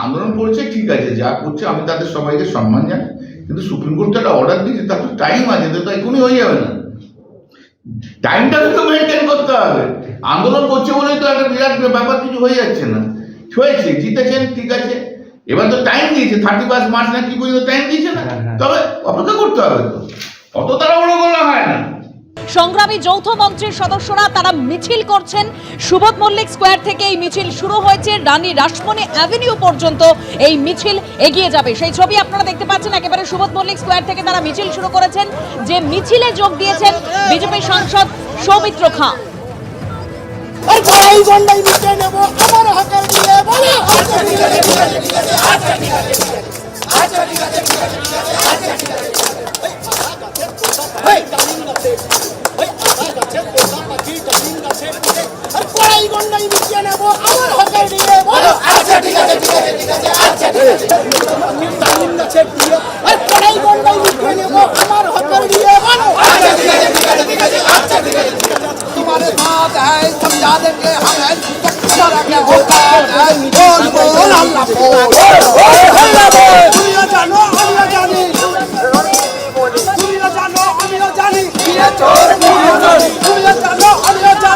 আন্দোলন করছে, ঠিক আছে, যা করছে আমি তাদের সবাইকে সম্মান জানাই, কিন্তু সুপ্রিম কোর্ট একটা অর্ডার দিয়েছে, তার তো টাইম আছে, তো এখনই হয়ে যাবে না, টাইমটাকে তো মেনটেন করতে হবে। আন্দোলন করছে বলেই তো একটা বিরাট ব্যাপার কিছু হয়ে যাচ্ছে না। হয়েছে, জিতেছেন, ঠিক আছে, এবার তো টাইম দিয়েছে, 31 মার্চ না কি পর্যন্ত টাইম দিয়েছে না, তবে অপেক্ষা করতে হবে, তো অত তাড়াহুড়ো করলে হয় না। সংগ্রামী যৌথ মঞ্চের সদস্যরা তারা মিছিল করছেন সুবোধ মল্লিক স্কোয়ার থেকে। এই মিছিল শুরু হয়েছে, রানী রাসমণি অ্যাভিনিউ পর্যন্ত এই মিছিল এগিয়ে যাবে। সেই ছবি আপনারা দেখতে পাচ্ছেন, একেবারে সুবোধ মল্লিক স্কোয়ার থেকে তারা মিছিল শুরু করেছেন। যে মিছিলে যোগ দিয়েছেন বিজেপি সাংসদ সৌমিত্র খাঁ। समझा देंगे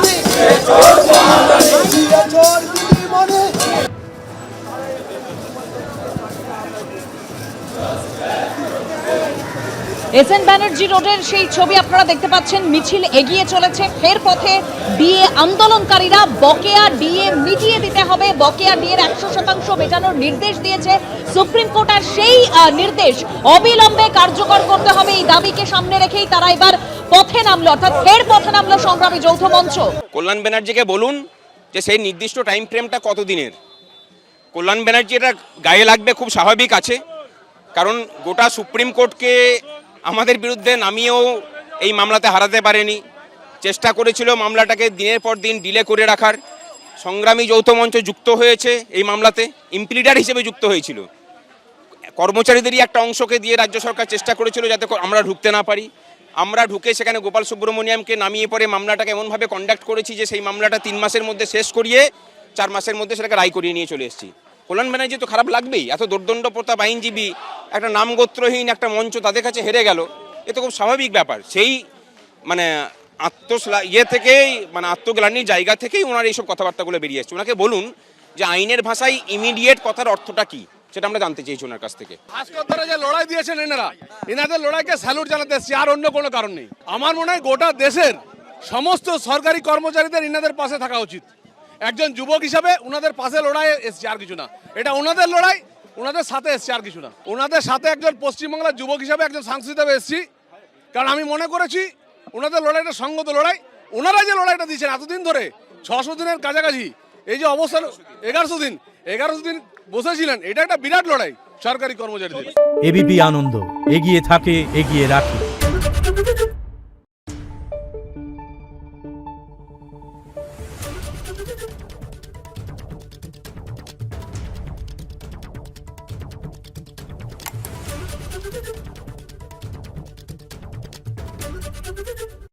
हमें এসএন ব্যানার্জি রোডের সেই ছবি আপনারা দেখতে পাচ্ছেন। মিছিল এগিয়ে চলেছে, ফের পথে ডিএ আন্দোলনকারীরা বকেয়া ডিএ মিটিয়ে দিতে হবে, বকেয়া ডিএর 100% মেটানোর নির্দেশ দিয়েছে সুপ্রিম কোর্ট। আর সেই নির্দেশ অবিলম্বে কার্যকর করতে হবে, এই দাবিকে সামনে রেখেই তারা এবার পথে নামলো, অর্থাৎ ফের পথে নামলো সংগ্রামী যৌথ মঞ্চ। কল্যাণ ব্যানার্জিকে বলুন যে সেই নির্দিষ্ট টাইম ফ্রেমটা কতদিনের। কল্যাণ ব্যানার্জি এটা গায়ে লাগবে, খুব স্বাভাবিক আছে, কারণ গোটা সুপ্রিম কোর্টকে আমাদের বিরুদ্ধে নামিয়েও এই মামলাতে হারাতে পারেনি, চেষ্টা করেছিল মামলাটাকে দিনের পর দিন ডিলে করে রাখার। সংগ্রামী যৌথ মঞ্চ যুক্ত হয়েছে এই মামলাতে, ইমপ্লিডার হিসেবে যুক্ত হয়েছিল। কর্মচারীদেরই একটা অংশকে দিয়ে রাজ্য সরকার চেষ্টা করেছিল যাতে আমরা ঢুকতে না পারি। আমরা ঢুকে সেখানে গোপাল সুব্রমণিয়ামকে নামিয়ে পরে মামলাটাকে এমনভাবে কন্ডাক্ট করেছি যে সেই মামলাটা 3 মাসের মধ্যে শেষ করিয়ে 4 মাসের মধ্যে সেটাকে রায় করিয়ে নিয়ে চলে এসেছি। কল্যাণ ব্যানার্জি তো খারাপ লাগবেই, এত দুর্দণ্ড প্রতাপ আইনজীবী, একটা নামগোত্রহীন একটা মঞ্চ তাদের কাছে হেরে গেল, এ তো খুব স্বাভাবিক ব্যাপার। সেই মানে আত্মগ্লানির জায়গা থেকেই ওনার এইসব কথাবার্তাগুলো বেরিয়ে আসছে। ওনাকে বলুন যে আইনের ভাষায় ইমিডিয়েট কথার অর্থটা কি, সেটা আমরা জানতে চেয়েছি ওনার কাছ থেকে। আজকের ধরে যে লড়াই দিয়েছেন এনাদের লড়াইকে স্যালুট জানাতে এসেছি, আর অন্য কোনো কারণ নেই। আমার মনে হয় গোটা দেশের সমস্ত সরকারি কর্মচারীদের এনাদের পাশে থাকা উচিত। একজন যুবক হিসাবে ওনাদের পাশে লড়াই এসেছি, আর কিছু না। এটা ওনাদের লড়াই, ওনাদের সাথে এসেছি, আর কিছু না। ওনাদের সাথে একজন পশ্চিমবাংলার যুবক হিসাবে একজন সাংসদ হিসাবে এসেছি, কারণ আমি মনে করেছি ওনাদের লড়াইটা সঙ্গত লড়াই। ওনারা যে লড়াইটা দিয়েছেন এতদিন ধরে, 600 দিনের কাছাকাছি, এই যে অবস্থান 1100 দিন বসেছিলেন, এটা একটা বিরাট লড়াই সরকারি কর্মচারীদের। এবিপি আনন্দ, এগিয়ে থাকে, এগিয়ে রাখে। Thank you.